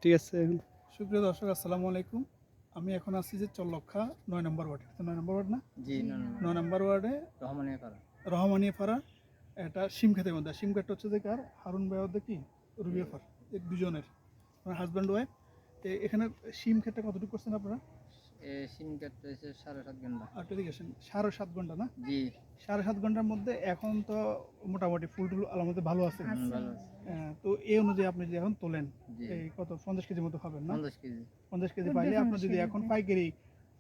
ঠিক আছে। সুপ্রিয় দর্শক, আসসালামু আলাইকুম। আমি এখন আছি যে চল্লক্ষা ৯ নম্বর ওয়ার্ডে। ৯ নম্বর ওয়ার্ড না? জি, ৯ নম্বর ওয়ার্ডে রহমানিয়া পাড়া। এটা শিমক্ষেতের মধ্যে। শিমক্ষেতটা হচ্ছে যে কার? হারুন ভাই ওদের কি রুবিয়া ফার, এই দুজনের আমার হাজব্যান্ড ওয়াইফ। এখানে শিমক্ষেতটা কতটুকু করছেন আপনারা? সিম কাটতে হয়েছে 7.5 ঘন্টা। একটু এদিকে আসেন। 7.5 ঘন্টা না? জি, 7.5 ঘন্টার মধ্যে এখন তো মোটামুটি ফুল টুল আলামতে ভালো আছে। ভালো আছে। তো এই অনুযায়ী আপনি যদি এখন তোলেন, জি, এই কত 50 কেজি মতো পাবেন না? 50 কেজি। 50 কেজি পাইলে আপনার যদি এখন পাইকারি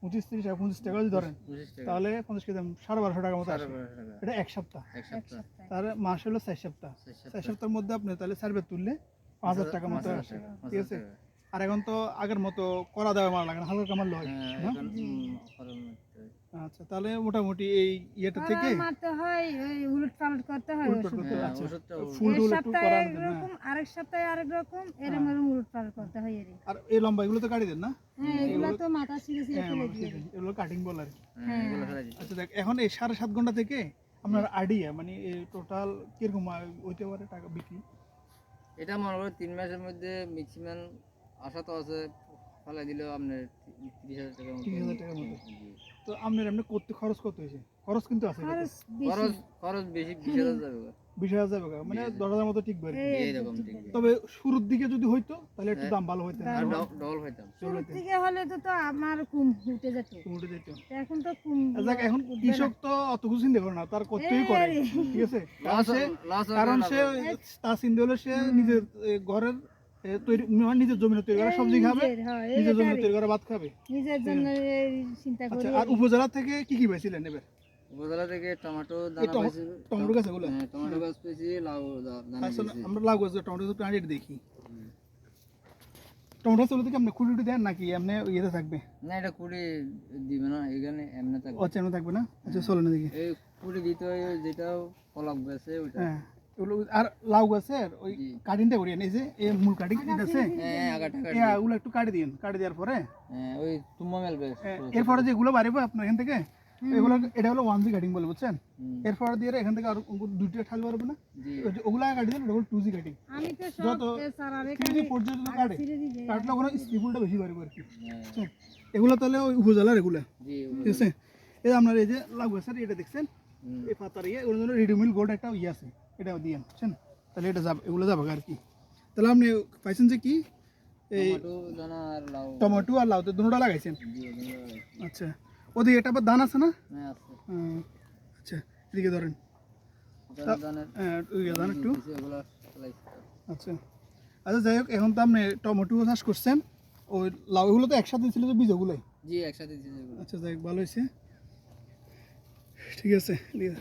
25-30 টাকা 25 টাকা যদি ধরেন, 25 টাকা। তাহলে 50 কেজি 1250 টাকার মতো আসে। 12.5 টাকা। এটা এক সপ্তাহ। এক সপ্তাহ। তার মাস হলো 4 সপ্তাহ। 4 সপ্তাহের মধ্যে আপনি তাহলে সার্ভে তুললে 5000 টাকা মতো 5000 আসে। টাকা, ঠিক আছে? 5000 টাকা। আর এখন তো আগের মতো করা দেওয়া মারা লাগে না, হালকা মারলে হয় হ্যাঁ, না? এখন খরচ মারতে হয়। আচ্ছা, তাহলে মোটামুটি এই ইয়েটা থেকে মারতে হয়, ওই উলট-পালট করতে হয় উলট-পালট ওষুধ। করতে হয়। হ্যাঁ, আচ্ছা, ওষুধটা ফুল এই টুল একটু সপ্তাহে করা একরকম, আরেক সপ্তাহে আরেক রকম, এরম উলট-পালট করতে হয় এরই। আর এই লম্বা এগুলো তো কাটি দেন না? হ্যাঁ, এগুলো তো মাথা ছিঁড়ে ছিঁড়ে হ্যাঁ, ফেলে মানুষ দিয়ে। এগুলো কাটিং বলে আর কি। হ্যাঁ, এগুলো ফেলে দিতে হয়। আচ্ছা দেখ, এখন এই 7.5 ঘন্টা থেকে আপনার আইডিয়া মানে টোটাল কিরকম হইতে পারে টাকা বিক্রি? এটা মনে করো 3 মাসের মধ্যে ম্যাক্সিমাম আশা তো আছে, ফেলে দিলেও আপনার 30,000 টাকার মতো। 30,000 টাকার মতো। জি। তো আপনার এমনি করতে খরচ কত হয়েছে? খরচ কিন্তু আছে, খরচ বেশি। খরচ বেশি 20,000 যাবে। 20,000 যাবে, মানে 10,000 মতো টিকবে আর কি। এইরকম ঠিক। তবে শুরুর দিকে যদি হইতো তাহলে একটু দাম ভালো হইতো, আর ডবল হইতাম। শুরুর থেকে হলে তো আমার কুম উঠে যেত। উঠে যেত। এখন তো কুম দেখ, এখন কৃষক তো অত কিছু চিন্তা করে না, তার করতেই করে, ঠিক আছে? কারণ সে তার চিন্তা হলে সে নিজের ঘরের তৈরি, মানে নিজের জমিনে তৈরি করা সবজি খাবে, নিজের জমিনে তৈরি করা ভাত খাবে। নিজের জন্য এই চিন্তা আচ্ছা, করি। আর উপজেলা থেকে কি কি পাইছিলেন এবার? উপজেলা থেকে টমেটো এই দানা পাইছি। টমেটো গাছ এগুলো? হ্যাঁ, টমেটো গাছ পেয়েছি, লাউ দানা আসলে পেয়েছি। আমরা লাউ গাছ, টমেটো গাছ প্লান্টেড দেখি। টমেটো গাছগুলো থেকে আপনি খুঁটি দেন নাকি এমনি ইয়েতে থাকবে? না, এটা কুড়ি দিবে না, এখানে এমনি থাকবে। আচ্ছা, এমনি থাকবে না? আচ্ছা, চলো না দেখি। এই কুড়ি দিতে হয়, যেটা ফলক গেছে ওইটা। হ্যাঁ, এগুলো আর লাউ গাছের ওই জি। কাটিংটা করিয়ে এই যে এই মূল কাটিং এটা আছে, হ্যাঁ, আগাটা কাটি। ওগুলো একটু কাটি দিন। কাটি দেওয়ার পরে হ্যাঁ, ওই তুম্বা মেলবে। এরপরে যেগুলো বাড়িবে আপনার এখান থেকে, এগুলো এটা হলো 1G কাটিং বলে, বুঝছেন? হুম। এরপরে দিয়ে এখান থেকে আর দুইটা ঠাল বাড়বে না, জি। ওগুলো কাটি দিন, ওটা হলো 2G কাটিং। আমি তো যত সব সারারে 3G পর্যন্ত কাটে, ছিঁড়ে দিই। কাটলে ওখানে স্পিডটা বেশি বাড়বে আর কি। হ্যাঁ, বুঝছেন? এগুলো তাহলে ওই উপজেলার এগুলো, জি। ঠিক আছে? এই আপনার এই যে লাউ গাছের এটা দেখছেন, হুম। এই পাতার ওর জন্য রেডিমিল গোল্ড একটা আছে, এটাও দিয়ে, বুঝছেন? তাহলে এটা যাবে, এগুলো যাবে আর কি। তাহলে আপনি পাইছেন যে কি এই টমেটো দানা আর লাউ। টমেটো আর লাউতে দুটোটা লাগাইছেন? জি, ওগুলো লাগাইছি। আচ্ছা, ওদিকে এটা আবার ধান আছে না? হ্যাঁ, আছে। আচ্ছা, এদিকে ধরেন। ওগুলো দানা ওইদিকে ধান একটু। দিছি, ওগুলো ফেলাইছি। আচ্ছা আচ্ছা, যাই হোক, এখন তো আপনি টমেটো চাষ করছেন, ওই লাউ এগুলো তো একসাথে ছিল যে বীজগুলোই। জি, একসাথে দিছি এগুলো। আচ্ছা, যাই হোক, ভালো হয়েছে, ঠিক আছে। এদিকে